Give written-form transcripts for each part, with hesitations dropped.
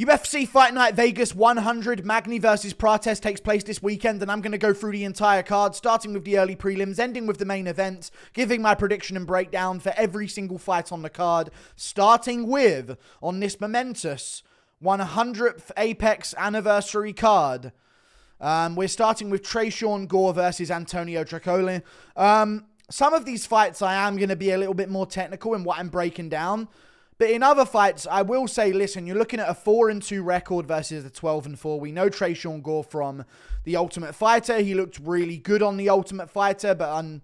UFC Fight Night Vegas 100, Magny versus Prates takes place this weekend, and I'm going to go through the entire card, starting with the early prelims, ending with the main event, giving my prediction and breakdown for every single fight on the card, starting with, on this momentous 100th Apex anniversary card, we're starting with Tresean Gore versus Antonio Tricoli. Some of these fights I am going to be a little bit more technical in what I'm breaking down. But in other fights, I will say, listen, you're looking at a 4-2 record versus a 12-4. We know Tresean Gore from The Ultimate Fighter. He looked really good on The Ultimate Fighter, but,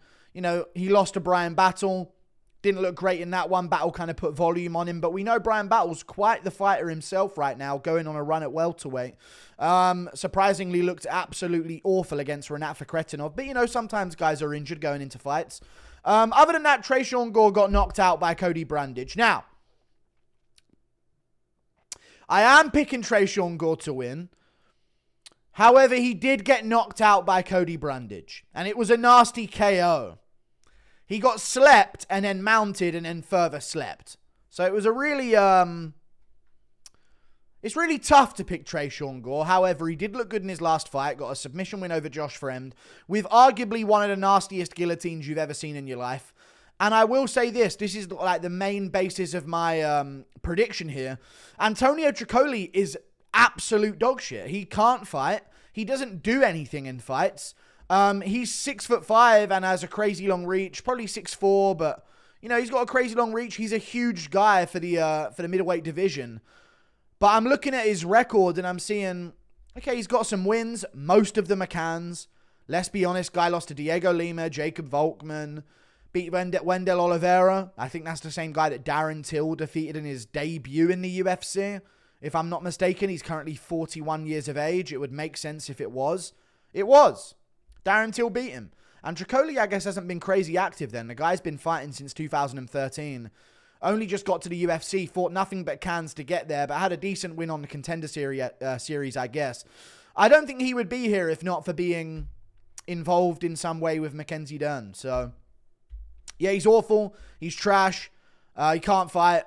he lost to Brian Battle. Didn't look great in that one. Battle kind of put volume on him. But we know Brian Battle's quite the fighter himself right now, going on a run at welterweight. Surprisingly looked absolutely awful against Renat Fakretinov. But, sometimes guys are injured going into fights. Other than that, Tresean Gore got knocked out by Cody Brandage. Now, I am picking Tresean Gore to win. However, he did get knocked out by Cody Brandage. And it was a nasty KO. He got slept and then mounted and then further slept. So it was a really... It's really tough to pick Tresean Gore. However, he did look good in his last fight. Got a submission win over Josh Fremd. With arguably one of the nastiest guillotines you've ever seen in your life. And I will say this is like the main basis of my prediction here. Antonio Tricoli is absolute dog shit. He can't fight. He doesn't do anything in fights. He's 6'5" and has a crazy long reach. Probably 6'4", but he's got a crazy long reach. He's a huge guy for the middleweight division. But I'm looking at his record and I'm seeing, okay, he's got some wins. Most of them are cans. Let's be honest, guy lost to Diego Lima, Jacob Volkman. Beat Wendell Oliveira. I think that's the same guy that Darren Till defeated in his debut in the UFC. If I'm not mistaken, he's currently 41 years of age. It would make sense if it was. It was. Darren Till beat him. And Tricoli, I guess, hasn't been crazy active then. The guy's been fighting since 2013. Only just got to the UFC, fought nothing but cans to get there, but had a decent win on the Contender series, I guess. I don't think he would be here if not for being involved in some way with Mackenzie Dern. So... yeah, he's awful. He's trash. He can't fight.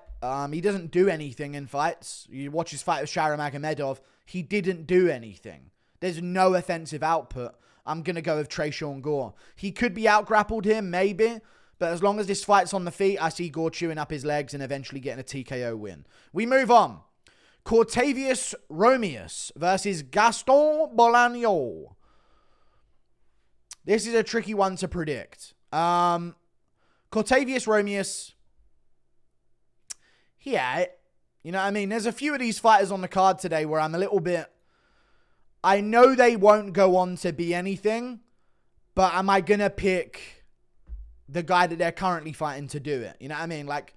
He doesn't do anything in fights. You watch his fight with Shara Magomedov. He didn't do anything. There's no offensive output. I'm going to go with Tresean Gore. He could be out-grappled here, maybe. But as long as this fight's on the feet, I see Gore chewing up his legs and eventually getting a TKO win. We move on. Cortavius Romeus versus Gaston Bolaño. This is a tricky one to predict. Cortavius Romeus, yeah, you know what I mean? There's a few of these fighters on the card today where I'm a little bit, I know they won't go on to be anything, but am I going to pick the guy that they're currently fighting to do it? You know what I mean? Like,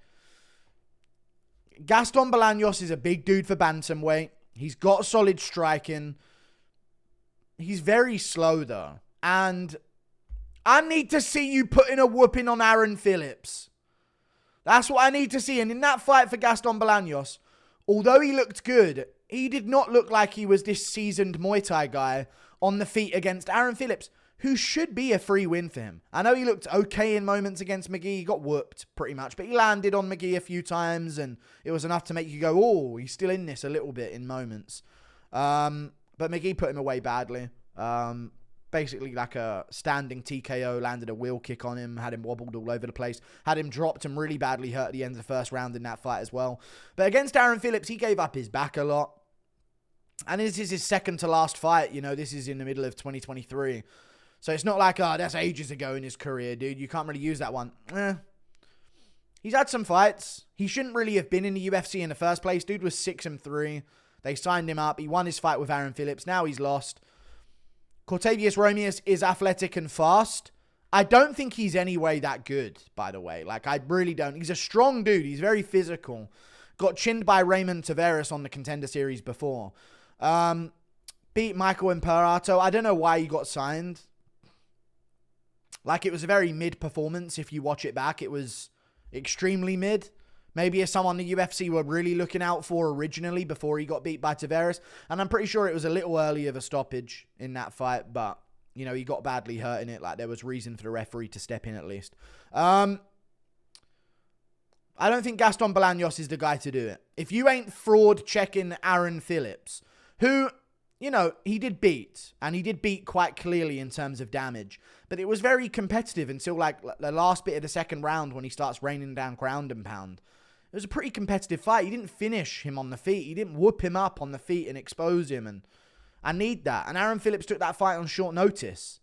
Gaston Bolaños is a big dude for bantamweight. He's got solid striking. He's very slow, though. And I need to see you putting a whooping on Aaron Phillips. That's what I need to see. And in that fight for Gaston Bolaños, although he looked good, he did not look like he was this seasoned Muay Thai guy on the feet against Aaron Phillips, who should be a free win for him. I know he looked okay in moments against McGee. He got whooped pretty much, but he landed on McGee a few times, and it was enough to make you go, oh, he's still in this a little bit in moments. But McGee put him away badly. Basically like a standing TKO, landed a wheel kick on him, had him wobbled all over the place, had him dropped and really badly hurt at the end of the first round in that fight as well. But against Aaron Phillips, he gave up his back a lot. And this is his second to last fight. This is in the middle of 2023. So it's not like, oh, that's ages ago in his career, dude. You can't really use that one. He's had some fights. He shouldn't really have been in the UFC in the first place. Dude was 6-3. They signed him up. He won his fight with Aaron Phillips. Now he's lost. Cortavius Romeus is athletic and fast. I don't think he's anyway that good, by the way. Like, I really don't. He's a strong dude. He's very physical. Got chinned by Raymond Tavares on the Contender Series before. Beat Michael Imperato. I don't know why he got signed. Like, it was a very mid performance. If you watch it back, it was extremely mid. Maybe it's someone the UFC were really looking out for originally before he got beat by Tavares. And I'm pretty sure it was a little early of a stoppage in that fight. But, he got badly hurt in it. Like, there was reason for the referee to step in at least. I don't think Gaston Bolaños is the guy to do it. If you ain't fraud checking Aaron Phillips, who, you know, he did beat, and he did beat quite clearly in terms of damage, but it was very competitive until like the last bit of the second round when he starts raining down ground and pound. It was a pretty competitive fight. He didn't finish him on the feet. He didn't whoop him up on the feet and expose him, and I need that. And Aaron Phillips took that fight on short notice.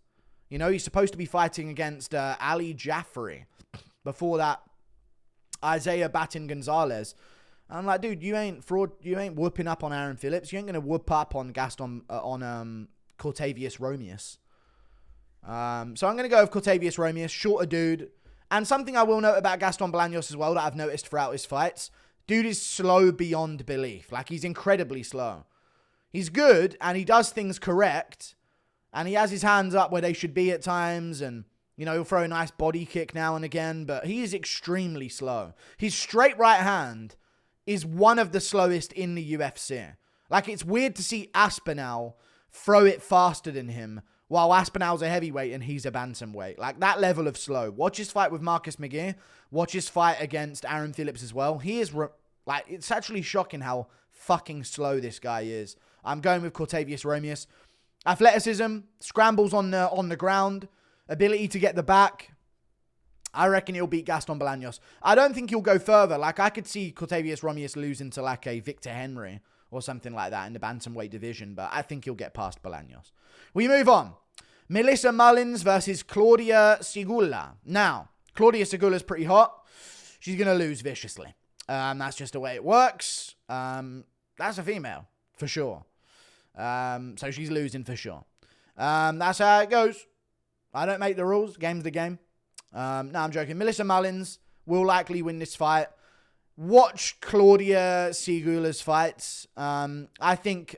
You know, he's supposed to be fighting against Ali Jaffrey. Before that, Isaiah Batin Gonzalez. And I'm like, dude, you ain't fraud. You ain't whooping up on Aaron Phillips. You ain't going to whoop up on Cortavius Romeus. So I'm going to go with Cortavius Romeus. Shorter dude. And something I will note about Gaston Bolaños as well that I've noticed throughout his fights. Dude is slow beyond belief. Like, he's incredibly slow. He's good, and he does things correct. And he has his hands up where they should be at times. And, you know, he'll throw a nice body kick now and again. But he is extremely slow. His straight right hand is one of the slowest in the UFC. Like, it's weird to see Aspinall throw it faster than him, while Aspinall's a heavyweight and he's a bantamweight. Like, that level of slow. Watch his fight with Marcus McGee. Watch his fight against Aaron Phillips as well. He is, like, it's actually shocking how fucking slow this guy is. I'm going with Cortavius Romeus. Athleticism, scrambles on the ground, ability to get the back. I reckon he'll beat Gaston Bolaños. I don't think he'll go further. Like, I could see Cortavius Romeus losing to, like, a Victor Henry or something like that in the bantamweight division, but I think he'll get past Bolaños. We move on. Melissa Mullins versus Claudia Segula. Now, Claudia Segula's pretty hot. She's going to lose viciously. That's just the way it works. That's a female, for sure. So she's losing for sure. That's how it goes. I don't make the rules. Game's the game. No, I'm joking. Melissa Mullins will likely win this fight. Watch Claudia Segula's fights. I think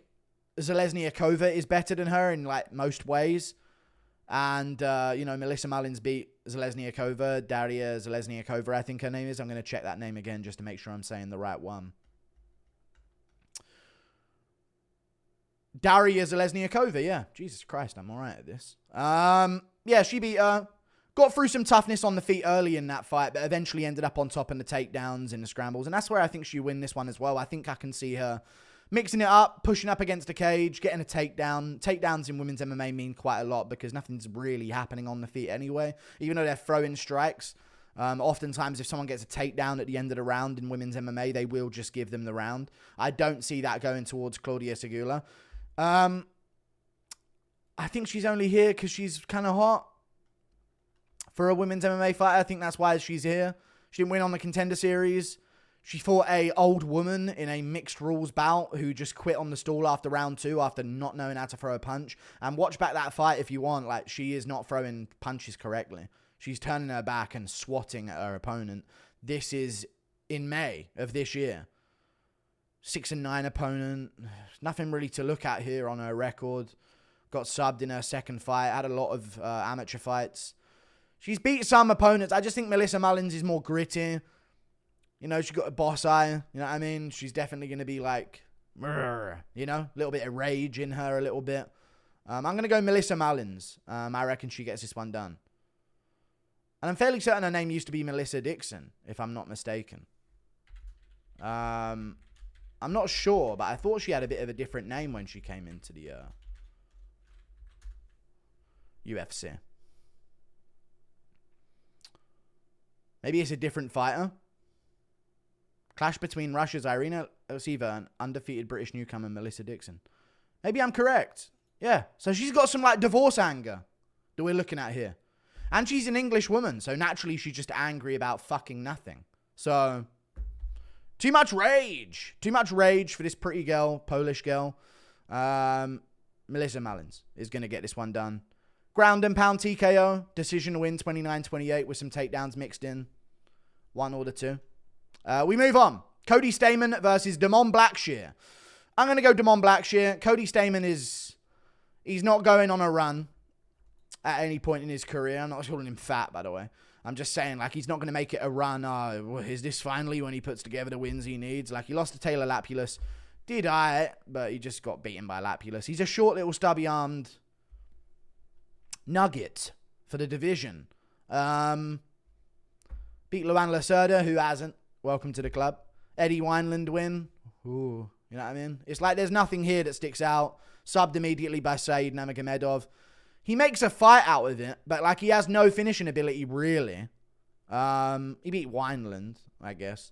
Zalesniakova is better than her in, like, most ways. And, you know, Melissa Mullins beat Zalesniakova. Daria Zalesniakova, I think her name is. I'm going to check that name again just to make sure I'm saying the right one. Daria Zalesniakova, yeah. Jesus Christ, I'm all right at this. Yeah, she beat her. Got through some toughness on the feet early in that fight, but eventually ended up on top in the takedowns and the scrambles. And that's where I think she'll win this one as well. I think I can see her mixing it up, pushing up against the cage, getting a takedown. Takedowns in women's MMA mean quite a lot because nothing's really happening on the feet anyway, even though they're throwing strikes. Oftentimes, if someone gets a takedown at the end of the round in women's MMA, they will just give them the round. I don't see that going towards Claudia Segula. I think she's only here because she's kind of hot. For a women's MMA fighter, I think that's why she's here. She didn't win on the Contender Series. She fought a old woman in a mixed rules bout who just quit on the stall after round 2 after not knowing how to throw a punch. And watch back that fight if you want. Like, she is not throwing punches correctly. She's turning her back and swatting at her opponent. This is in May of this year. 6-9 opponent. Nothing really to look at here on her record. Got subbed in her second fight. Had a lot of amateur fights. She's beat some opponents. I just think Melissa Mullins is more gritty. You know, she's got a boss eye. You know what I mean? She's definitely going to be like, you know, a little bit of rage in her a little bit. I'm going to go Melissa Mullins. I reckon she gets this one done. And I'm fairly certain her name used to be Melissa Dixon, if I'm not mistaken. I'm not sure, but I thought she had a bit of a different name when she came into the UFC. Maybe it's a different fighter. Clash between Russia's Irina Osiva and undefeated British newcomer Melissa Dixon. Maybe I'm correct. Yeah. So she's got some, like, divorce anger that we're looking at here. And she's an English woman, so naturally she's just angry about fucking nothing. So, too much rage. Too much rage for this pretty girl, Polish girl. Melissa Mullins is going to get this one done. Ground and pound TKO. Decision win 29-28 with some takedowns mixed in. 1 or 2. We move on. Cody Stamann versus Damon Blackshear. I'm going to go Damon Blackshear. Cody Stamann he's not going on a run at any point in his career. I'm not calling him fat, by the way. I'm just saying, like, he's not going to make it a run. Is this finally when he puts together the wins he needs? Like, he lost to Taylor Lapulus. Did but he just got beaten by Lapulus. He's a short little stubby-armed nugget for the division. Beat Luana Lacerda, who hasn't. welcome to the club. Eddie Wineland win. Ooh, you know what I mean? It's like there's nothing here that sticks out. Subbed immediately by Said Nurmagomedov. He makes a fight out of it, but like he has no finishing ability, really. He beat Wineland, I guess.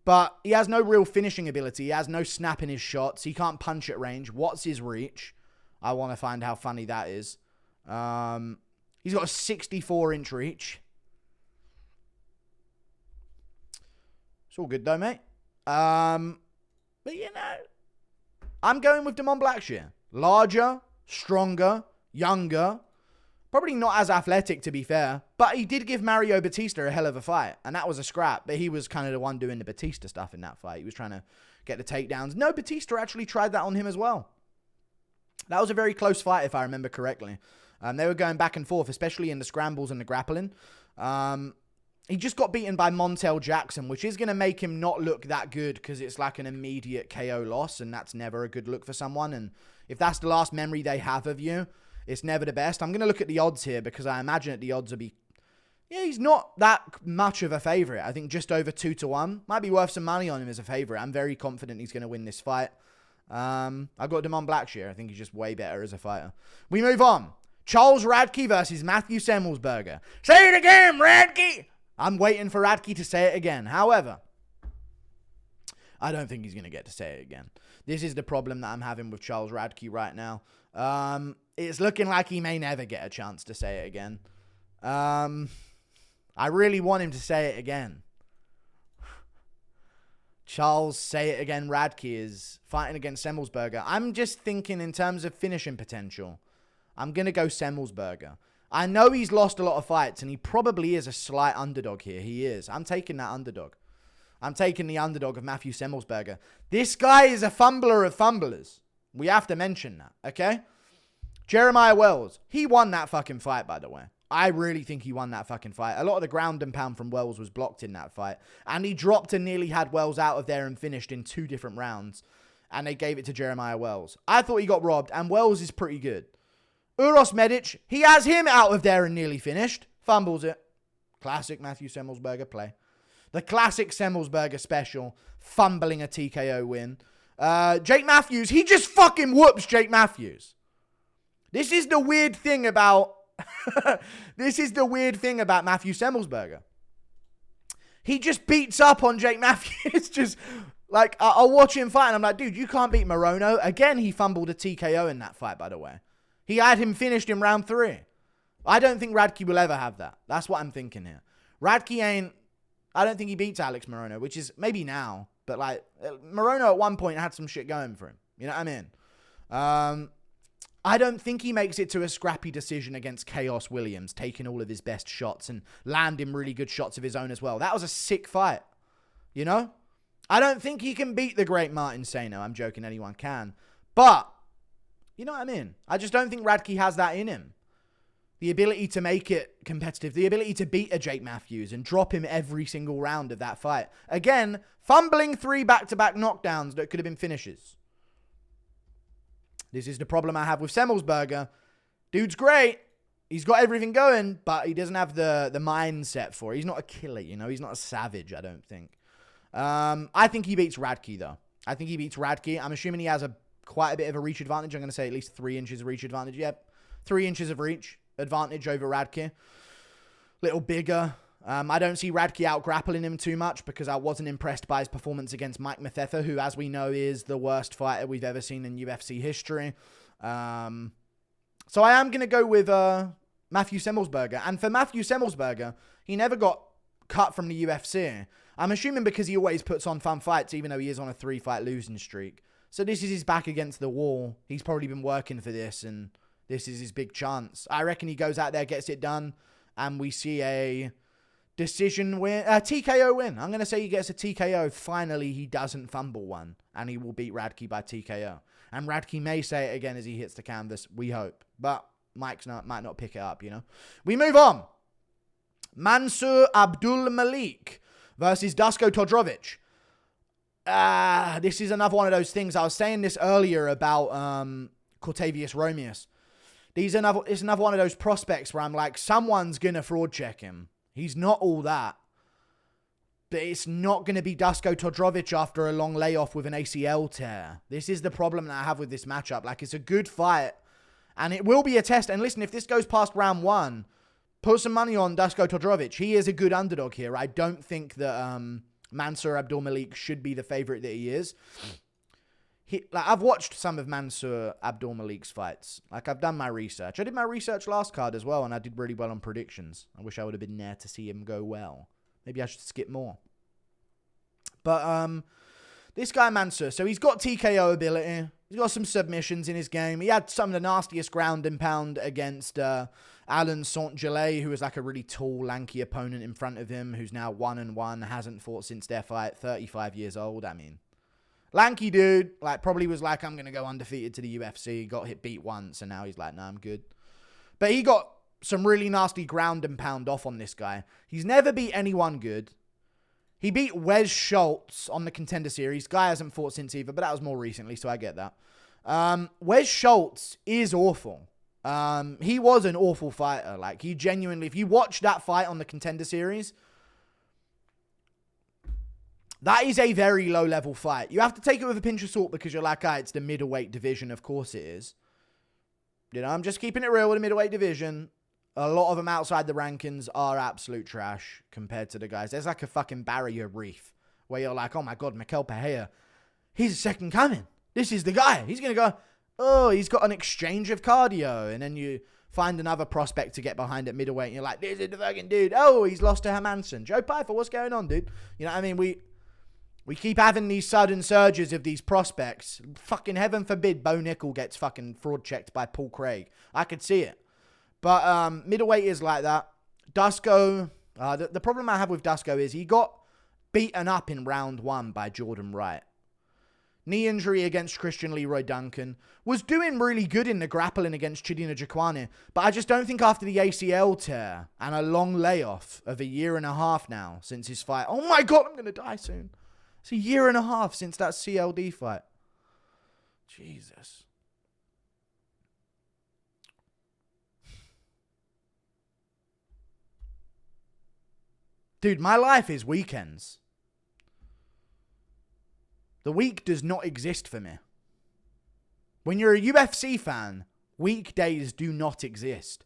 But he has no real finishing ability. He has no snap in his shots. He can't punch at range. What's his reach? I want to find how funny that is. He's got a 64-inch reach. It's all good though, mate. But you know, I'm going with Damon Blackshear. Larger, stronger, younger. Probably not as athletic, to be fair. But he did give Mario Batista a hell of a fight. And that was a scrap. But he was kind of the one doing the Batista stuff in that fight. He was trying to get the takedowns. No, Batista actually tried that on him as well. That was a very close fight, if I remember correctly. They were going back and forth, especially in the scrambles and the grappling. He just got beaten by Montel Jackson, which is going to make him not look that good because it's like an immediate KO loss, and that's never a good look for someone. And if that's the last memory they have of you, it's never the best. I'm going to look at the odds here because I imagine that the odds will be... Yeah, he's not that much of a favorite. I think just over 2-1. Might be worth some money on him as a favorite. I'm very confident he's going to win this fight. I've got Damon Blackshear. I think he's just way better as a fighter. We move on. Charles Radtke versus Matthew Semelsberger. Say it again, Radtke! I'm waiting for Radtke to say it again. However, I don't think he's going to get to say it again. This is the problem that I'm having with Charles Radtke right now. It's looking like he may never get a chance to say it again. I really want him to say it again. Charles, say it again, Radtke is fighting against Semelsberger. I'm just thinking in terms of finishing potential. I'm going to go Semelsberger. I know he's lost a lot of fights, and he probably is a slight underdog here. He is. I'm taking that underdog. I'm taking the underdog of Matthew Semelsberger. This guy is a fumbler of fumblers. We have to mention that, okay? Jeremiah Wells. He won that fucking fight, by the way. I really think he won that fucking fight. A lot of the ground and pound from Wells was blocked in that fight. And he dropped and nearly had Wells out of there and finished in 2 different rounds. And they gave it to Jeremiah Wells. I thought he got robbed, and Wells is pretty good. Uros Medic, he has him out of there and nearly finished. Fumbles it. Classic Matthew Semelsberger play. The classic Semelsberger special. Fumbling a TKO win. Jake Matthews, he just fucking whoops Jake Matthews. This is the weird thing about... this is the weird thing about Matthew Semelsberger. He just beats up on Jake Matthews. Just like, I'll watch him fight and I'm like, dude, you can't beat Morono. Again, he fumbled a TKO in that fight, by the way. He had him finished in round 3. I don't think Radtke will ever have that. That's what I'm thinking here. Radtke ain't... I don't think he beats Alex Morono, which is maybe now. But like, Morono at one point had some shit going for him. You know what I mean? I don't think he makes it to a scrappy decision against Chaos Williams, taking all of his best shots and landing really good shots of his own as well. That was a sick fight. You know? I don't think he can beat the great Martin Sano. I'm joking, anyone can. But... you know what I mean? I just don't think Radtke has that in him. The ability to make it competitive. The ability to beat a Jake Matthews and drop him every single round of that fight. Again, fumbling 3 back-to-back knockdowns that could have been finishes. This is the problem I have with Semelsberger. Dude's great. He's got everything going, but he doesn't have the mindset for it. He's not a killer, you know? He's not a savage, I don't think. I think he beats Radtke, though. I think he beats Radtke. I'm assuming he has quite a bit of a reach advantage. I'm going to say at least 3 inches of reach advantage. Yep. 3 inches of reach advantage over Radtke. Little bigger. I don't see Radtke out grappling him too much because I wasn't impressed by his performance against Mike Mathetha, who, as we know, is the worst fighter we've ever seen in UFC history. So I am going to go with Matthew Semelsberger. And for Matthew Semelsberger, he never got cut from the UFC. I'm assuming because he always puts on fun fights, even though he is on a 3-fight losing streak. So this is his back against the wall. He's probably been working for this, and this is his big chance. I reckon he goes out there, gets it done, and we see a decision win, a TKO win. I'm going to say he gets a TKO. Finally, he doesn't fumble one, and he will beat Radtke by TKO. And Radtke may say it again as he hits the canvas. We hope. But might not pick it up, you know. We move on. Masur Abdul Malik versus Dusko Todorovic. This is another one of those things. I was saying this earlier about Cortavius Romeus. It's another one of those prospects where I'm like, someone's going to fraud check him. He's not all that. But it's not going to be Dusko Todorovic after a long layoff with an ACL tear. This is the problem that I have with this matchup. Like, it's a good fight, and it will be a test. And listen, if this goes past round 1, put some money on Dusko Todorovic. He is a good underdog here. I don't think that Masur Abdul Malik should be the favorite that he is. I've watched some of Masur Abdul Malik's fights. Like, I've done my research. I did my research last card as well, and I did really well on predictions. I wish I would have been there to see him go well. Maybe I should skip more. But this guy Masur, so he's got TKO ability. He's got some submissions in his game. He had some of the nastiest ground and pound against Alan Saint-Gelais, who was like a really tall, lanky opponent in front of him, who's now 1-1, hasn't fought since their fight, 35 years old. I mean, lanky dude, like, probably was like, I'm going to go undefeated to the UFC. Got beat once, and now he's like, nah, I'm good. But he got some really nasty ground and pound off on this guy. He's never beat anyone good. He beat Wes Schultz on the Contender Series. Guy hasn't fought since either, but that was more recently, so I get that. Wes Schultz is awful. He was an awful fighter. Like, he genuinely, if you watch that fight on the Contender Series, that is a very low-level fight. You have to take it with a pinch of salt because you're like, it's the middleweight division. Of course it is. You know, I'm just keeping it real with the middleweight division. A lot of them outside the rankings are absolute trash compared to the guys. There's like a fucking barrier reef where you're like, oh my God, Mikel Pereira, he's a second coming. This is the guy. He's going to go, oh, he's got an exchange of cardio. And then you find another prospect to get behind at middleweight. And you're like, this is the fucking dude. Oh, he's lost to Hermanson. Joe Pyfer, what's going on, dude? You know what I mean? We keep having these sudden surges of these prospects. Fucking heaven forbid Bo Nickel gets fucking fraud checked by Paul Craig. I could see it. But middleweight is like that. Dusko, the problem I have with Dusko is he got beaten up in round 1 by Jordan Wright. Knee injury against Christian Leroy Duncan. Was doing really good in the grappling against Chidina Jacquani. But I just don't think after the ACL tear and a long layoff of 1.5 years now since his fight. Oh my God, I'm going to die soon. It's 1.5 years since that CLD fight. Jesus. Dude, my life is weekends. The week does not exist for me. When you're a UFC fan, weekdays do not exist.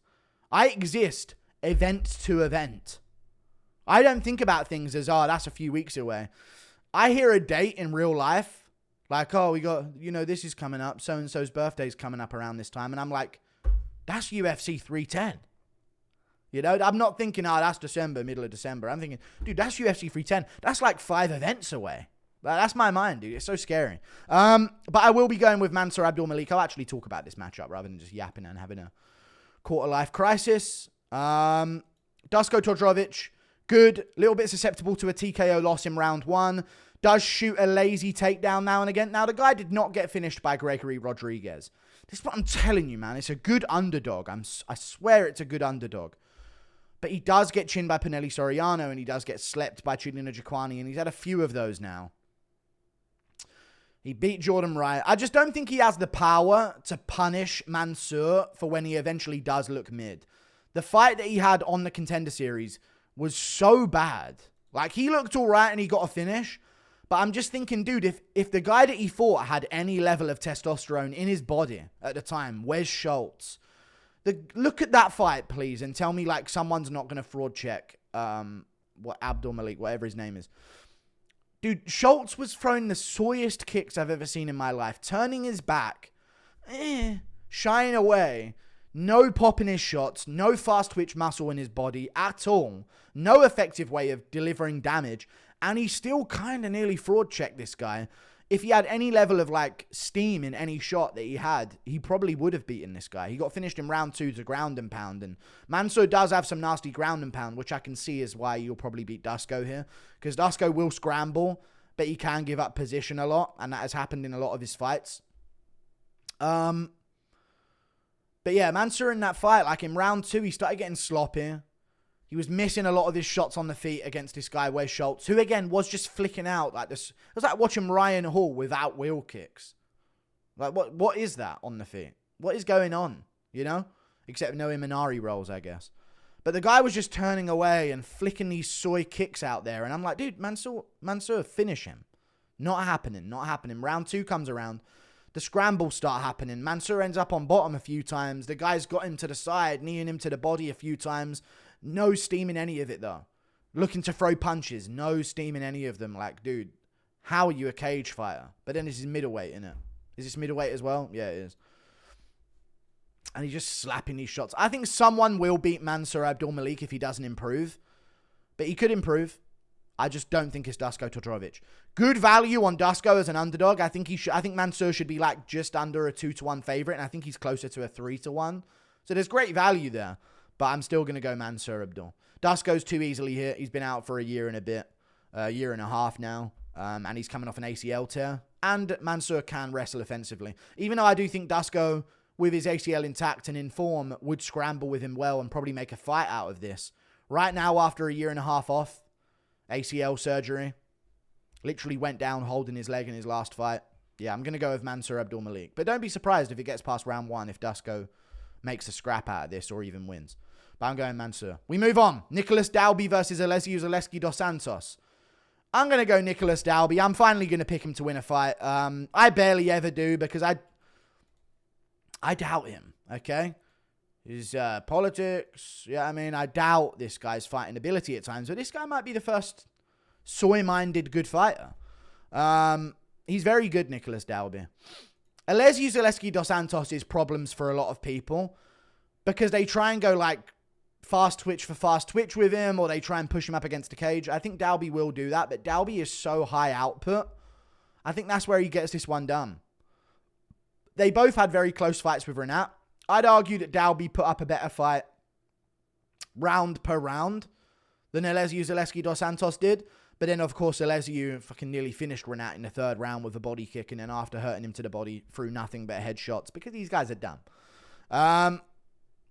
I exist event to event. I don't think about things as, that's a few weeks away. I hear a date in real life, like, we got, this is coming up, so-and-so's birthday's coming up around this time, and I'm like, that's UFC 310. I'm not thinking, that's December, middle of December. I'm thinking, dude, that's UFC 310. That's like 5 events away. That's my mind, dude. It's so scary. But I will be going with Masur Abdul Malik. I'll actually talk about this matchup rather than just yapping and having a quarter-life crisis. Dusko Todorovic, good. Little bit susceptible to a TKO loss in round 1. Does shoot a lazy takedown now and again. Now, the guy did not get finished by Gregory Rodriguez. This is what I'm telling you, man. It's a good underdog. I swear it's a good underdog. But he does get chinned by Pinelli Soriano, and he does get slept by Chidina Jacquani, and he's had a few of those now. He beat Jordan Wright. I just don't think he has the power to punish Masur for when he eventually does look mid. The fight that he had on the Contender Series was so bad. Like, he looked all right and he got a finish. But I'm just thinking, dude, if the guy that he fought had any level of testosterone in his body at the time, Wes Schultz, look at that fight, please, and tell me, like, someone's not going to fraud check Abdul Malik, whatever his name is. Dude, Schultz was throwing the soyest kicks I've ever seen in my life, turning his back, shying away, no pop in his shots, no fast twitch muscle in his body at all, no effective way of delivering damage, and he still kind of nearly fraud checked this guy. If he had any level of, like, steam in any shot that he had, he probably would have beaten this guy. He got finished in round 2 to ground and pound. And Masur does have some nasty ground and pound, which I can see is why you'll probably beat Dusko here. Because Dusko will scramble, but he can give up position a lot. And that has happened in a lot of his fights. But yeah, Masur in that fight, like in round 2, he started getting sloppy. He was missing a lot of his shots on the feet against this guy, Wes Schultz, who, again, was just flicking out like this. It was like watching Ryan Hall without wheel kicks. Like, what is that on the feet? What is going on, Except no Imanari rolls, I guess. But the guy was just turning away and flicking these soy kicks out there. And I'm like, dude, Masur, finish him. Not happening. Round 2 comes around. The scrambles start happening. Masur ends up on bottom a few times. The guy's got him to the side, kneeing him to the body a few times. No steam in any of it, though. Looking to throw punches. No steam in any of them. Like, dude, how are you a cage fighter? But then this is middleweight, isn't it? Is this middleweight as well? Yeah, it is. And he's just slapping these shots. I think someone will beat Masur Abdul Malik if he doesn't improve. But he could improve. I just don't think it's Dusko Todorovic. Good value on Dusko as an underdog. I think Masur should be like just under a 2-1 favorite. And I think he's closer to a 3-1. So there's great value there. But I'm still going to go Masur Abdul. Dusko's too easily hit. He's been out for a year and a bit. A year and a half now. And he's coming off an ACL tear. And Masur can wrestle offensively. Even though I do think Dusko, with his ACL intact and in form, would scramble with him well and probably make a fight out of this. Right now, after a year and a half off, ACL surgery, literally went down holding his leg in his last fight. Yeah, I'm going to go with Masur Abdul Malik. But don't be surprised if it gets past round 1 if Dusko makes a scrap out of this or even wins. But I'm going Masur. We move on. Nicolas Dalby versus Elizeu Zaleski dos Santos. I'm going to go Nicolas Dalby. I'm finally going to pick him to win a fight. I barely ever do because I doubt him, okay? His politics, yeah, I mean, I doubt this guy's fighting ability at times, but this guy might be the first soy-minded good fighter. He's very good, Nicolas Dalby. Elizeu Zaleski dos Santos is problems for a lot of people because they try and go like fast twitch for fast twitch with him, or they try and push him up against the cage. I think Dalby will do that, but Dalby is so high output. I think that's where he gets this one done. They both had very close fights with Renat. I'd argue that Dalby put up a better fight round per round than Elizeu Zaleski dos Santos did. But then, of course, Elizeu fucking nearly finished Renat in the 3rd round with a body kick, and then after hurting him to the body, threw nothing but headshots because these guys are dumb.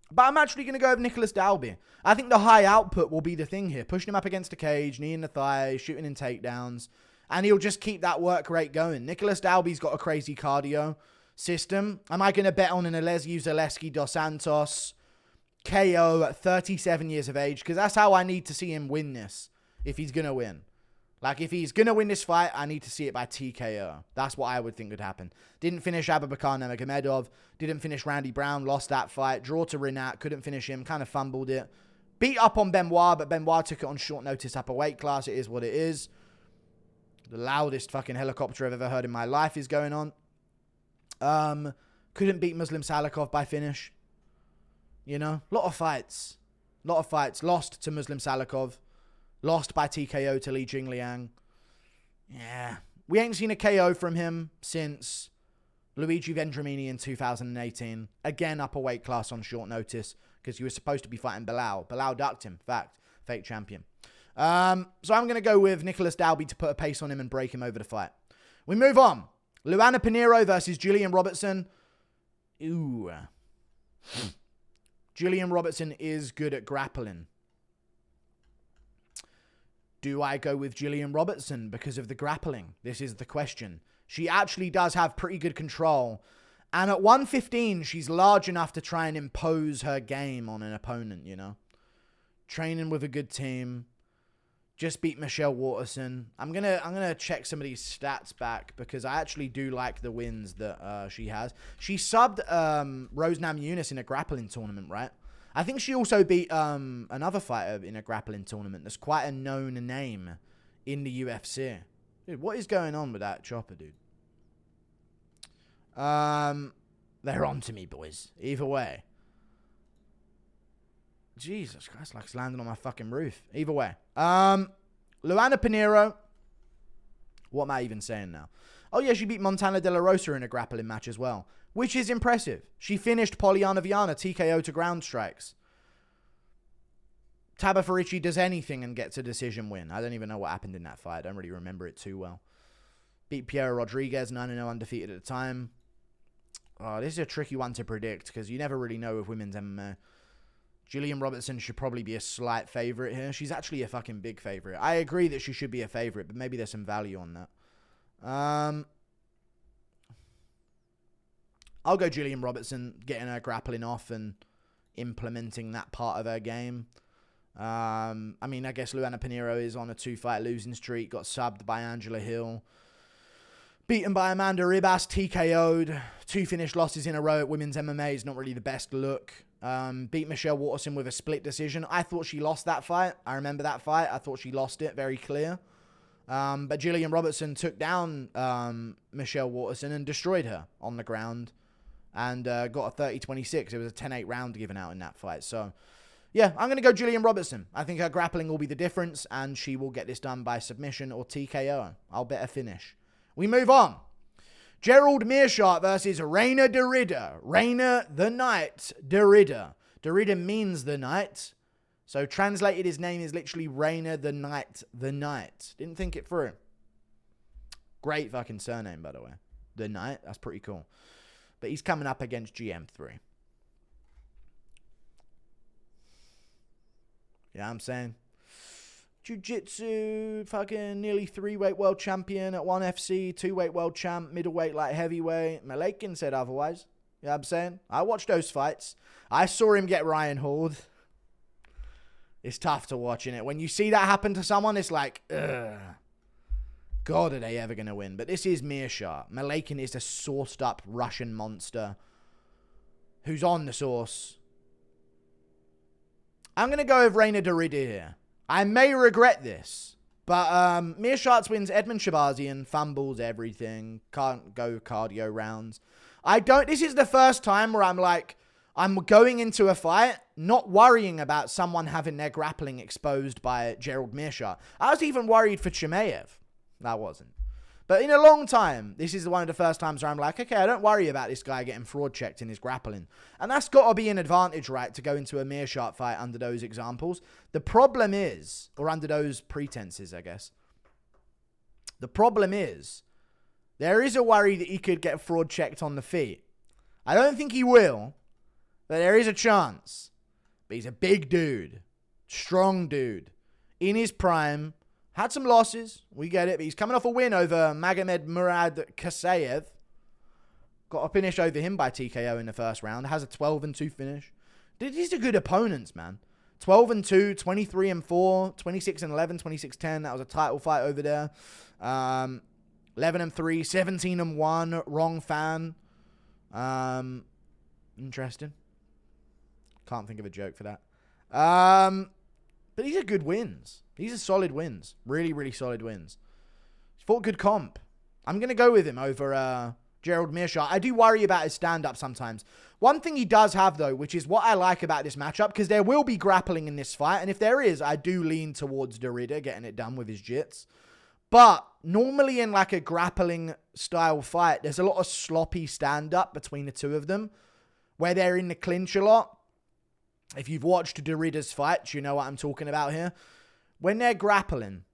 But I'm actually going to go with Nicolas Dalby. I think the high output will be the thing here. Pushing him up against the cage, knee in the thigh, shooting in takedowns. And he'll just keep that work rate going. Nicolas Dalby's got a crazy cardio system. Am I going to bet on an Elizeu Zaleski dos Santos KO at 37 years of age? Because that's how I need to see him win this if he's going to win. Like, if he's going to win this fight, I need to see it by TKO. That's what I would think would happen. Didn't finish Abubakar Nurmagomedov. Didn't finish Randy Brown. Lost that fight. Draw to Renat. Couldn't finish him. Kind of fumbled it. Beat up on Benoit, but Benoit took it on short notice upper weight class. It is what it is. The loudest fucking helicopter I've ever heard in my life is going on. Couldn't beat Muslim Salikov by finish. You know? Lot of fights. Lost to Muslim Salikov. Lost by TKO to Li Jingliang. Yeah. We ain't seen a KO from him since Luigi Vendramini in 2018. Again, upper weight class on short notice because he was supposed to be fighting Bilal. Bilal ducked him. Fact. Fake champion. So I'm going to go with Nicolas Dalby to put a pace on him and break him over the fight. We move on. Luana Pinheiro versus Gillian Robertson. Ooh. Gillian Robertson is good at grappling. Do I go with Gillian Robertson because of the grappling? This is the question. She actually does have pretty good control. And at 115, she's large enough to try and impose her game on an opponent, you know. Training with a good team. Just beat Michelle Waterson. I'm gonna check some of these stats back because I actually do like the wins that she has. She subbed Rose Namajunas in a grappling tournament, right? I think she also beat another fighter in a grappling tournament that's quite a known name in the UFC. Dude, what is going on with that chopper, dude? They're on to me, boys. Either way. Jesus Christ, like it's landing on my fucking roof. Either way. Luana Pinheiro. What am I even saying now? Oh, yeah, she beat Montana De La Rosa in a grappling match as well, which is impressive. She finished Polyana Viana TKO to ground strikes. Tabitha Ricci does anything and gets a decision win. I don't even know what happened in that fight. I don't really remember it too well. Beat Piera Rodriguez, 9-0 undefeated at the time. Oh, this is a tricky one to predict because you never really know with women's MMA. Gillian Robertson should probably be a slight favorite here. She's actually a fucking big favorite. I agree that she should be a favorite, but maybe there's some value on that. I'll go Gillian Robertson, getting her grappling off and implementing that part of her game. I mean, I guess Luana Pinheiro is on a 2-fight losing streak. Got subbed by Angela Hill. Beaten by Amanda Ribas, TKO'd. 2 finished losses in a row at women's MMA is not really the best look. Beat Michelle Waterson with a split decision. I thought she lost that fight. I remember that fight. I thought she lost it, very clear. But Gillian Robertson took down Michelle Waterson and destroyed her on the ground. And got a 30-26. It was a 10-8 round given out in that fight. So, yeah, I'm going to go Gillian Robertson. I think her grappling will be the difference. And she will get this done by submission or TKO. I'll bet a finish. We move on. Gerald Meerschaert versus Reiner Derrida. Reiner the Knight Derrida. Derrida means the Knight. So translated, his name is literally Reiner the Knight. The Knight. Didn't think it through. Great fucking surname, by the way. The Knight. That's pretty cool. But he's coming up against GM3. You know what I'm saying? Jiu-Jitsu, fucking nearly 3-weight world champion at 1FC, 2-weight world champ, middleweight, light heavyweight. Malakin said otherwise. You know what I'm saying? I watched those fights. I saw him get Ryan hauled. It's tough to watch, innit? When you see that happen to someone, it's like, ugh. God, are they ever going to win? But this is Meerschaert. Malakin is a sauced up Russian monster who's on the sauce. I'm going to go with Reiner Derrida here. I may regret this, but Meerschaert wins Edmund Shabazian, fumbles everything, can't go cardio rounds. This is the first time where I'm going into a fight not worrying about someone having their grappling exposed by Gerald Meerschaert. I was even worried for Chimaev. I wasn't. But in a long time, this is one of the first times where I'm like, okay, I don't worry about this guy getting fraud checked in his grappling. And that's got to be an advantage, right, to go into a Meerschaert fight under those examples. The problem is, or under those pretenses, I guess. The problem is, there is a worry that he could get fraud checked on the feet. I don't think he will, but there is a chance. But he's a big dude. Strong dude. In his prime. Had some losses. We get it. But he's coming off a win over Magomed Murad Kasayev. Got a finish over him by TKO in the first round. Has a 12-2 finish. These are good opponents, man. 12-2, 23-4, 26-11, 26-10. That was a title fight over there. 11-3, 17-1. Wrong fan. Interesting. Can't think of a joke for that. But these are good wins. These are solid wins. Really, really solid wins. He's fought good comp. I'm going to go with him over Gerald Meerschaert. I do worry about his stand-up sometimes. One thing he does have, though, which is what I like about this matchup, because there will be grappling in this fight, and if there is, I do lean towards Derrida getting it done with his jits. But normally in like a grappling style fight, there's a lot of sloppy stand-up between the two of them, where they're in the clinch a lot. If you've watched Derrida's fights, you know what I'm talking about here. When they're grappling,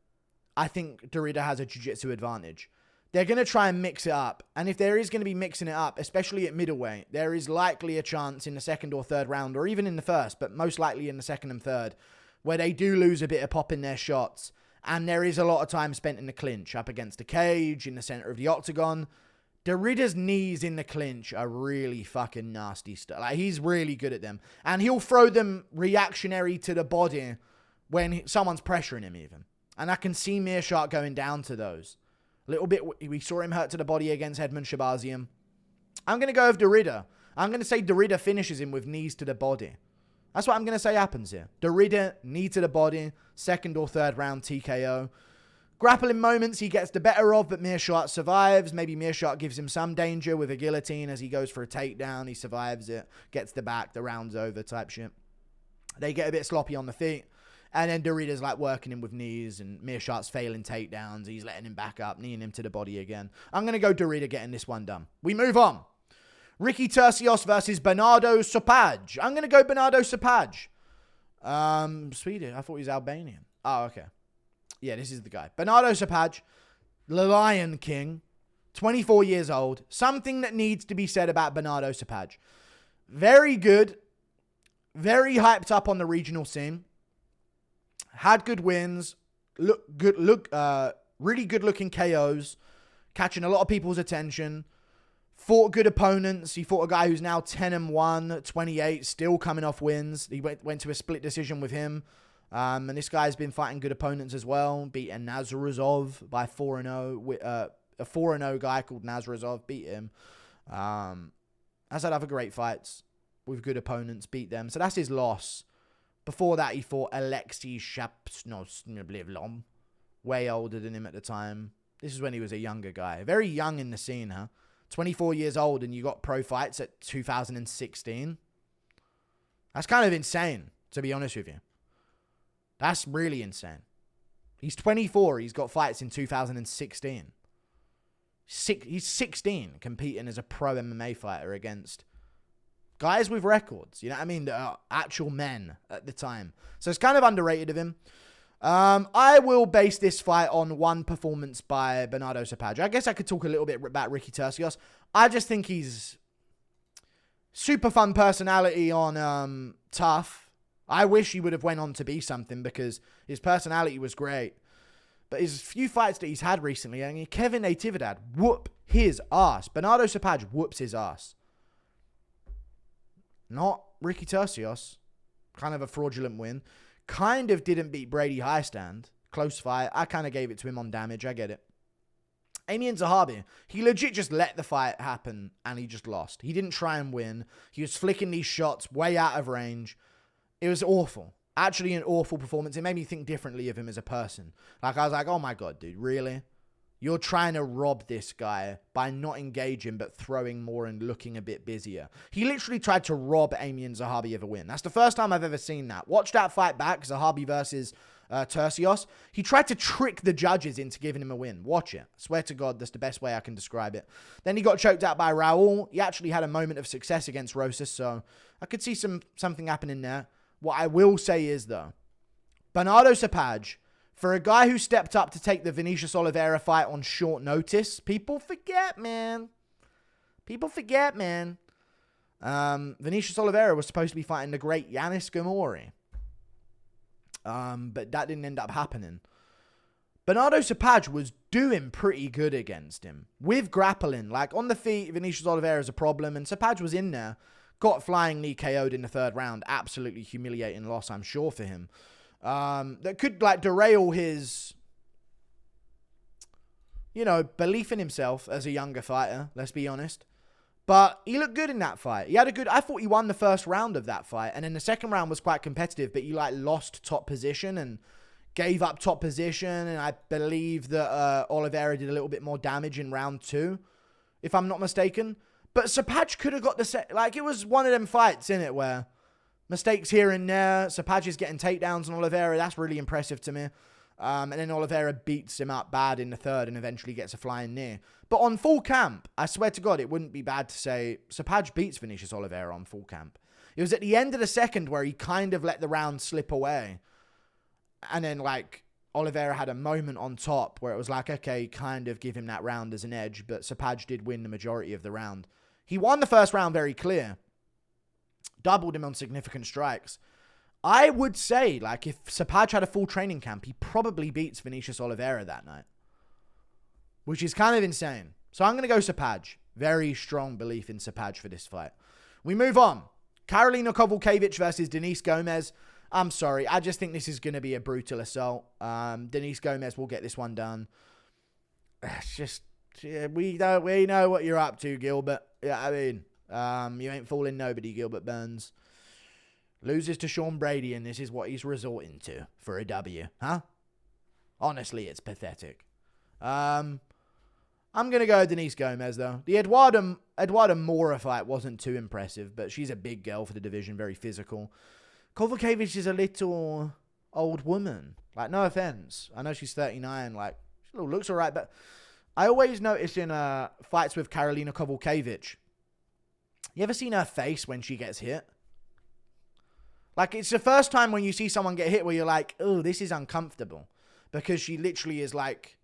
I think Derrida has a jiu-jitsu advantage. They're going to try and mix it up. And if there is going to be mixing it up, especially at middleweight, there is likely a chance in the second or third round, or even in the first, but most likely in the second and third, where they do lose a bit of pop in their shots. And there is a lot of time spent in the clinch, up against the cage, in the center of the octagon. Derrida's knees in the clinch are really fucking nasty stuff. Like, he's really good at them. And he'll throw them reactionary to the body when someone's pressuring him even. And I can see Meerschaert going down to those. A little bit, we saw him hurt to the body against Edmund Shabazian. I'm going to go with Derrida. I'm going to say Derrida finishes him with knees to the body. That's what I'm going to say happens here. Derrida, knee to the body, second or third round TKO. Grappling moments he gets the better of, but Meerschaert survives. Maybe Meerschaert gives him some danger with a guillotine as he goes for a takedown. He survives it, gets the back, the round's over type shit. They get a bit sloppy on the feet. And then Derrida's like working him with knees, and Meerschaert's failing takedowns. He's letting him back up, kneeing him to the body again. I'm going to go Derrida getting this one done. We move on. Ricky Turcios versus Benardo Sopaj. I'm going to go Benardo Sopaj. Sweden. I thought he was Albanian. Oh, okay. Yeah, this is the guy. Benardo Sopaj, the Lion King, 24 years old. Something that needs to be said about Benardo Sopaj. Very good. Very hyped up on the regional scene. Had good wins. Really good looking KOs. Catching a lot of people's attention. Fought good opponents. He fought a guy who's now 10-1, 28, still coming off wins. He went to a split decision with him. And this guy's been fighting good opponents as well. Beaten Nazaruzov by 4-0. A 4-0 guy called Nazaruzov beat him. Has had other great fights with good opponents, beat them. So that's his loss. Before that, he fought Alexei Shapsnoblivlom. Way older than him at the time. This is when he was a younger guy. Very young in the scene, huh? 24 years old and you got pro fights at 2016. That's kind of insane, to be honest with you. That's really insane. He's 24. He's got fights in 2016. He's 16 competing as a pro MMA fighter against guys with records. You know what I mean? That are actual men at the time. So it's kind of underrated of him. I will base this fight on one performance by Benardo Sopaj. I guess I could talk a little bit about Ricky Turcios. I just think he's super fun personality on Tough. I wish he would have went on to be something because his personality was great. But his few fights that he's had recently, I mean, Kevin Natividad whoop his ass. Benardo Sopaj whoops his ass. Not Ricky Turcios. Kind of a fraudulent win. Kind of didn't beat Brady Highstand. Close fight. I kind of gave it to him on damage. I get it. Amian Zahabi, he legit just let the fight happen and he just lost. He didn't try and win. He was flicking these shots way out of range. It was awful. Actually an awful performance. It made me think differently of him as a person. Like, I was like, oh my God, dude, really? You're trying to rob this guy by not engaging but throwing more and looking a bit busier. He literally tried to rob Amian Zahabi of a win. That's the first time I've ever seen that. Watch that fight back, Zahabi versus Turcios. He tried to trick the judges into giving him a win. Watch it. I swear to God, that's the best way I can describe it. Then he got choked out by Raul. He actually had a moment of success against Rosas, so I could see something happening there. What I will say is, though, Benardo Sopaj, for a guy who stepped up to take the Vinicius Oliveira fight on short notice, people forget, man. People forget, man. Vinicius Oliveira was supposed to be fighting the great Yanis Gamori. But that didn't end up happening. Benardo Sopaj was doing pretty good against him. With grappling. Like, on the feet, Vinicius Oliveira is a problem, and Sopaj was in there. Got flying knee KO'd in the third round. Absolutely humiliating loss, I'm sure, for him. That could, like, derail his, you know, belief in himself as a younger fighter, let's be honest. But he looked good in that fight. He had a good, I thought he won the first round of that fight. And then the second round was quite competitive, but he, like, lost top position and gave up top position. And I believe that Oliveira did a little bit more damage in round 2, if I'm not mistaken. But Sopaj could have got the set. Like, it was one of them fights, innit, where mistakes here and there. Sopaj is getting takedowns on Oliveira. That's really impressive to me. And then Oliveira beats him up bad in the third and eventually gets a flying knee. But on full camp, I swear to God, it wouldn't be bad to say Sopaj beats Vinicius Oliveira on full camp. It was at the end of the second where he kind of let the round slip away. And then, like, Oliveira had a moment on top where it was like, okay, kind of give him that round as an edge. But Sopaj did win the majority of the round. He won the first round very clear. Doubled him on significant strikes. I would say, like, if Sopaj had a full training camp, he probably beats Vinicius Oliveira that night. Which is kind of insane. So I'm going to go Sopaj. Very strong belief in Sopaj for this fight. We move on. Karolina Kowalkiewicz versus Denise Gomes. I'm sorry. I just think this is going to be a brutal assault. Denise Gomes will get this one done. It's just, we know what you're up to, Gilbert. Yeah, I mean, you ain't fooling nobody, Gilbert Burns. Loses to Sean Brady, and this is what he's resorting to for a W, huh? Honestly, it's pathetic. I'm going to go Denise Gomes, though. The Eduarda Mora fight wasn't too impressive, but she's a big girl for the division, very physical. Kowalkiewicz is a little old woman. Like, no offense. I know she's 39, like, she looks all right, but I always notice in fights with Karolina Kowalkiewicz, you ever seen her face when she gets hit? Like, it's the first time when you see someone get hit where you're like, oh, this is uncomfortable. Because she literally is like,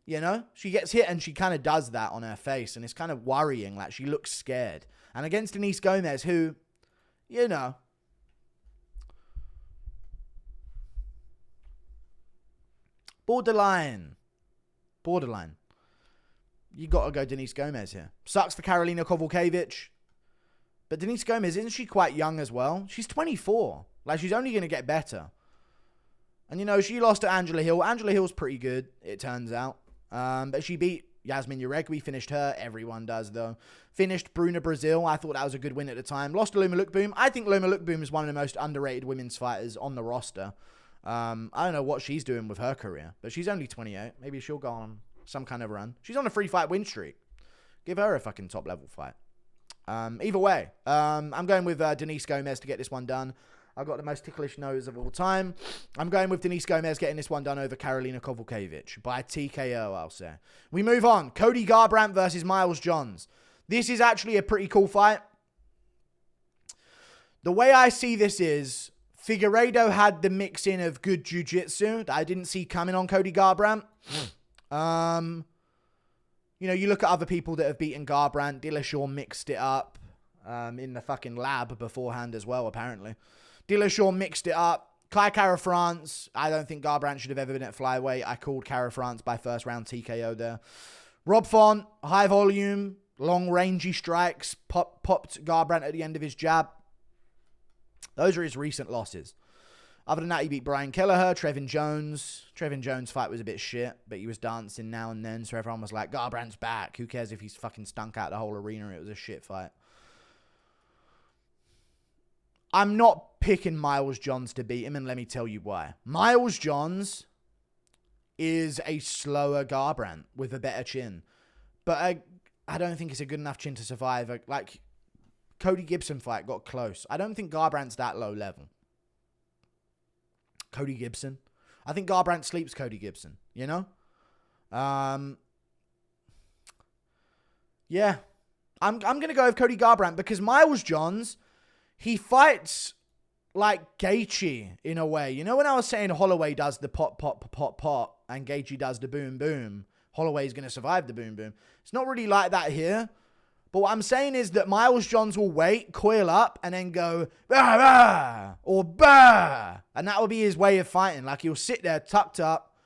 you know? She gets hit and she kind of does that on her face. And it's kind of worrying. Like, she looks scared. And against Denise Gomes, who, you know, borderline. You got to go Denise Gomes here. Sucks for Karolina Kowalkiewicz. But Denise Gomes, isn't she quite young as well? She's 24. Like, she's only going to get better. And, you know, she lost to Angela Hill. Angela Hill's pretty good, it turns out. But she beat Yasmin Uregui, finished her. Everyone does, though. Finished Bruna Brazil. I thought that was a good win at the time. Lost to Loma Lookboom. I think Loma Lookboom is one of the most underrated women's fighters on the roster. I don't know what she's doing with her career, but she's only 28. Maybe she'll go on some kind of run. She's on a 3-fight win streak. Give her a fucking top-level fight. Either way, I'm going with Denise Gomes to get this one done. I've got the most ticklish nose of all time. I'm going with Denise Gomes getting this one done over Karolina Kowalkiewicz by TKO, I'll say. We move on. Cody Garbandt versus Miles Johns. This is actually a pretty cool fight. The way I see this is Figueiredo had the mix-in of good jiu-jitsu that I didn't see coming on Cody Garbrandt. You know, you look at other people that have beaten Garbrandt. Dillashaw mixed it up in the fucking lab beforehand as well, apparently. Dillashaw mixed it up. Kai Kara France. I don't think Garbrandt should have ever been at flyweight. I called Kara France by first round TKO there. Rob Font, high volume, long rangy strikes. Popped Garbrandt at the end of his jab. Those are his recent losses. Other than that, he beat Brian Kelleher, Trevin Jones. Trevin Jones' fight was a bit shit, but he was dancing now and then, so everyone was like, Garbrandt's back. Who cares if he's fucking stunk out the whole arena? It was a shit fight. I'm not picking Miles Johns to beat him, and let me tell you why. Miles Johns is a slower Garbrandt with a better chin. But I don't think it's a good enough chin to survive. Like, Cody Gibson fight got close. I don't think Garbrandt's that low level. Cody Gibson. I think Garbrandt sleeps Cody Gibson, you know? Yeah. I'm going to go with Cody Garbrandt because Miles Johns, he fights like Gaethje in a way. You know when I was saying Holloway does the pop, pop, pop, pop, and Gaethje does the boom, boom. Holloway's going to survive the boom, boom. It's not really like that here. But what I'm saying is that Miles Johns will wait, coil up, and then go, bah, bah, or bah. And that will be his way of fighting. Like, he'll sit there tucked up.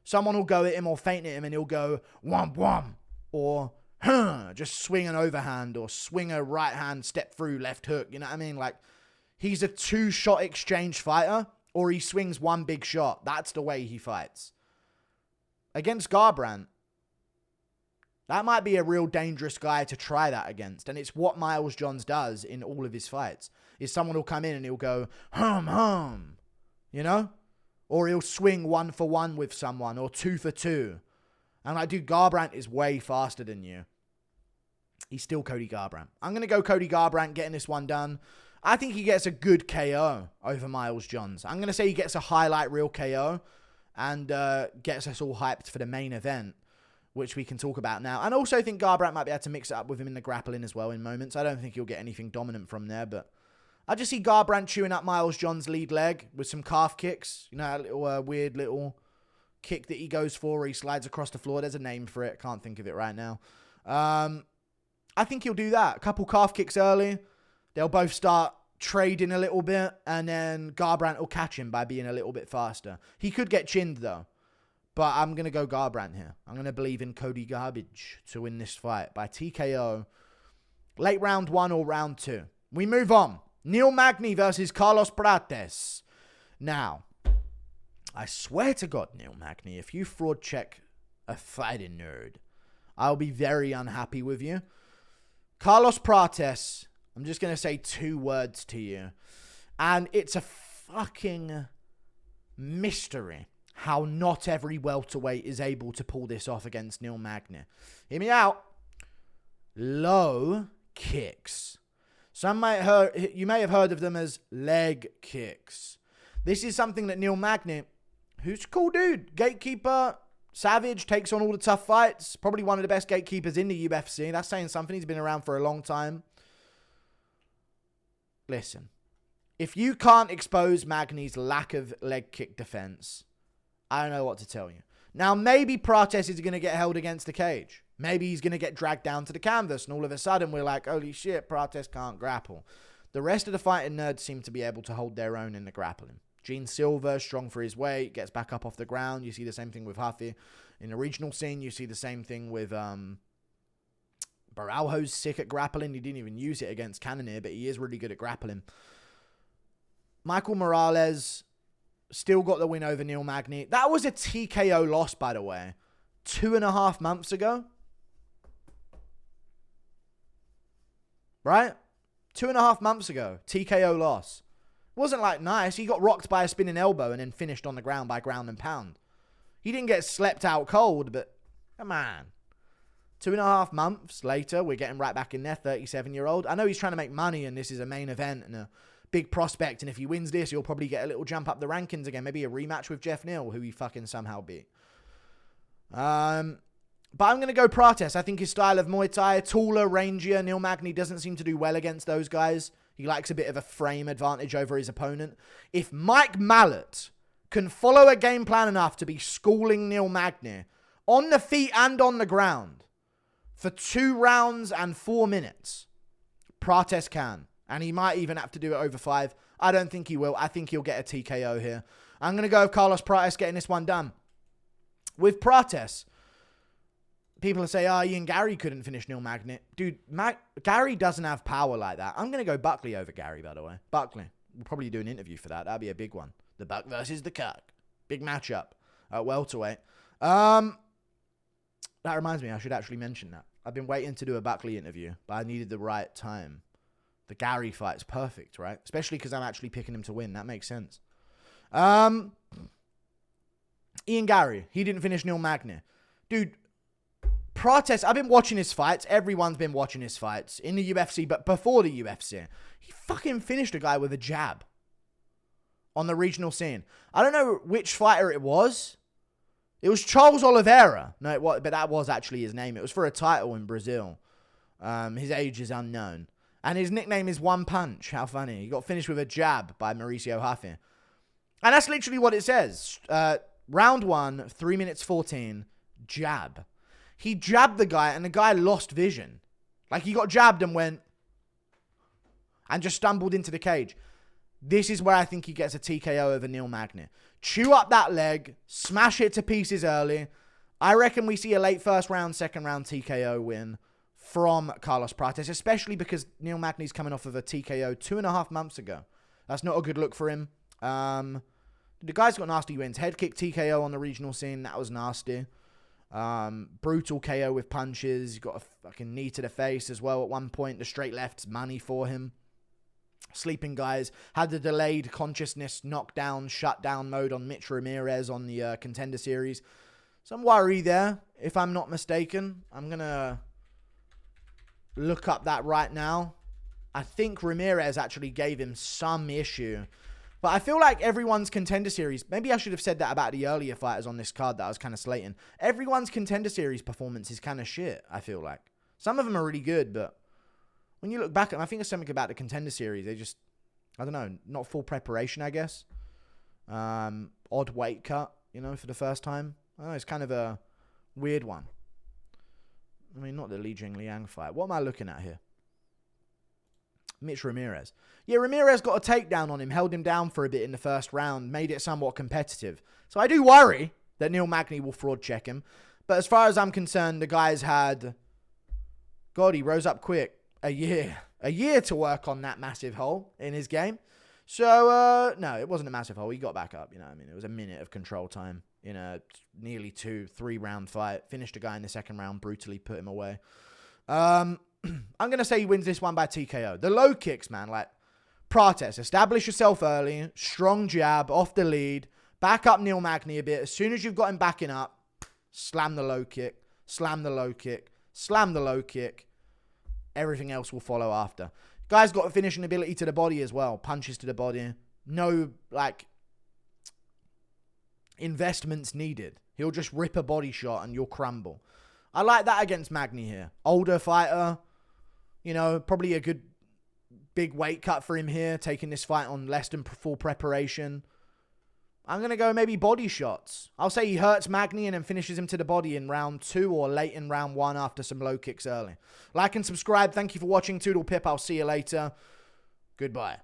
Someone will go at him or feint at him, and he'll go, whomp, whomp. Or, just swing an overhand, or swing a right hand, step through, left hook. You know what I mean? Like, he's a 2-shot exchange fighter, or he swings one big shot. That's the way he fights. Against Garbrandt, that might be a real dangerous guy to try that against. And it's what Miles Johns does in all of his fights. Is someone will come in and he'll go, hum. You know? Or he'll swing 1-for-1 with someone. Or 2-for-2. And like, dude, Garbrandt is way faster than you. He's still Cody Garbrandt. I'm going to go Cody Garbrandt getting this one done. I think he gets a good KO over Miles Johns. I'm going to say he gets a highlight reel KO. And gets us all hyped for the main event, which we can talk about now. And I also think Garbandt might be able to mix it up with him in the grappling as well in moments. I don't think he'll get anything dominant from there, but I just see Garbandt chewing up Miles Johns' lead leg with some calf kicks. You know, a little weird little kick that he goes for where he slides across the floor. There's a name for it. Can't think of it right now. I think he'll do that. A couple calf kicks early. They'll both start trading a little bit, and then Garbandt will catch him by being a little bit faster. He could get chinned, though. But I'm going to go Garbandt here. I'm going to believe in Cody Garbage to win this fight by TKO. Late round 1 or round 2. We move on. Neil Magny versus Carlos Prates. Now, I swear to God, Neil Magny, if you fraud check a fighting nerd, I'll be very unhappy with you. Carlos Prates, I'm just going to say 2 words to you. And it's a fucking mystery how not every welterweight is able to pull this off against Neil Magny. Hear me out. Low kicks. You may have heard of them as leg kicks. This is something that Neil Magny, who's a cool dude, gatekeeper, savage, takes on all the tough fights, probably one of the best gatekeepers in the UFC. That's saying something. He's been around for a long time. Listen, if you can't expose Magny's lack of leg kick defense, I don't know what to tell you. Now, maybe Prates is going to get held against the cage. Maybe he's going to get dragged down to the canvas, and all of a sudden we're like, holy shit, Prates can't grapple. The rest of the fighting nerds seem to be able to hold their own in the grappling. Gene Silver, strong for his weight, gets back up off the ground. You see the same thing with Huffy. In the regional scene, you see the same thing with Baralho's sick at grappling. He didn't even use it against Cannonier, but he is really good at grappling. Michael Morales still got the win over Neil Magny. That was a TKO loss, by the way. 2.5 months ago. Right? 2.5 months ago. TKO loss. Wasn't like nice. He got rocked by a spinning elbow and then finished on the ground by ground and pound. He didn't get slept out cold, but come on. 2.5 months later, we're getting right back in there, 37-year-old. I know he's trying to make money and this is a main event and a big prospect. And if he wins this, he'll probably get a little jump up the rankings again. Maybe a rematch with Jeff Neal, who he fucking somehow beat. But I'm going to go Prates. I think his style of Muay Thai, taller, rangier. Neil Magny doesn't seem to do well against those guys. He likes a bit of a frame advantage over his opponent. If Mike Mallet can follow a game plan enough to be schooling Neil Magny on the feet and on the ground for 2 rounds and 4 minutes, Prates can. And he might even have to do it over 5. I don't think he will. I think he'll get a TKO here. I'm going to go with Carlos Prates getting this one done. With Prates, people say, Ian Gary couldn't finish Neil Magny. Dude, Gary doesn't have power like that. I'm going to go Buckley over Gary, by the way. Buckley. We'll probably do an interview for that. That'd be a big one. The Buck versus the Cuck. Big matchup at welterweight. That reminds me, I should actually mention that. I've been waiting to do a Buckley interview, but I needed the right time. The Gary fight's perfect, right? Especially because I'm actually picking him to win. That makes sense. Ian Gary. He didn't finish Neil Magny. Dude, Prates, I've been watching his fights. Everyone's been watching his fights in the UFC, but before the UFC. He fucking finished a guy with a jab on the regional scene. I don't know which fighter it was. It was Charles Oliveira. No, it was, but that was actually his name. It was for a title in Brazil. His age is unknown. And his nickname is One Punch. How funny. He got finished with a jab by Mauricio Huffy. And that's literally what it says. Round 1, 3 minutes 14, jab. He jabbed the guy and the guy lost vision. Like he got jabbed and went and just stumbled into the cage. This is where I think he gets a TKO over Neil Magny. Chew up that leg, smash it to pieces early. I reckon we see a late first round, second round TKO win from Carlos Prates, especially because Neil Magny's coming off of a TKO 2.5 months ago. That's not a good look for him. The guy's got nasty wins. Head kick TKO on the regional scene. That was nasty. Brutal KO with punches. He got a fucking knee to the face as well at one point. The straight left's money for him. Sleeping guys. Had the delayed consciousness knockdown, shutdown mode on Mitch Ramirez on the Contender Series. Some worry there, if I'm not mistaken. I'm going to look up that right now. I think Ramirez actually gave him some issue. But I feel like everyone's Contender Series, maybe I should have said that about the earlier fighters on this card that I was kind of slating. Everyone's Contender Series performance is kind of shit, I feel like. Some of them are really good, but when you look back at them, I think there's something about the Contender Series. They just, I don't know, not full preparation, I guess. Odd weight cut, you know, for the first time. I don't know, it's kind of a weird one. I mean, not the Li Jingliang fight. What am I looking at here? Mitch Ramirez. Yeah, Ramirez got a takedown on him, held him down for a bit in the first round, made it somewhat competitive. So I do worry that Neil Magny will fraud check him. But as far as I'm concerned, the guy's had, God, he rose up quick. A year to work on that massive hole in his game. So, no, it wasn't a massive hole. He got back up, you know what I mean? It was a minute of control time in a nearly 2-3 round fight. Finished a guy in the second round, brutally put him away. I'm going to say he wins this one by TKO. The low kicks, man, like Prates, establish yourself early, strong jab, off the lead, back up Neil Magny a bit. As soon as you've got him backing up, slam the low kick, slam the low kick, slam the low kick. Everything else will follow after. Guy's got a finishing ability to the body as well. Punches to the body. No, like, investments needed. He'll just rip a body shot and you'll crumble. I like that against Magny here. Older fighter. You know, probably a good big weight cut for him here. Taking this fight on less than full preparation. I'm going to go maybe body shots. I'll say he hurts Magny and then finishes him to the body in round 2 or late in round 1 after some low kicks early. Like and subscribe. Thank you for watching. Toodle Pip. I'll see you later. Goodbye.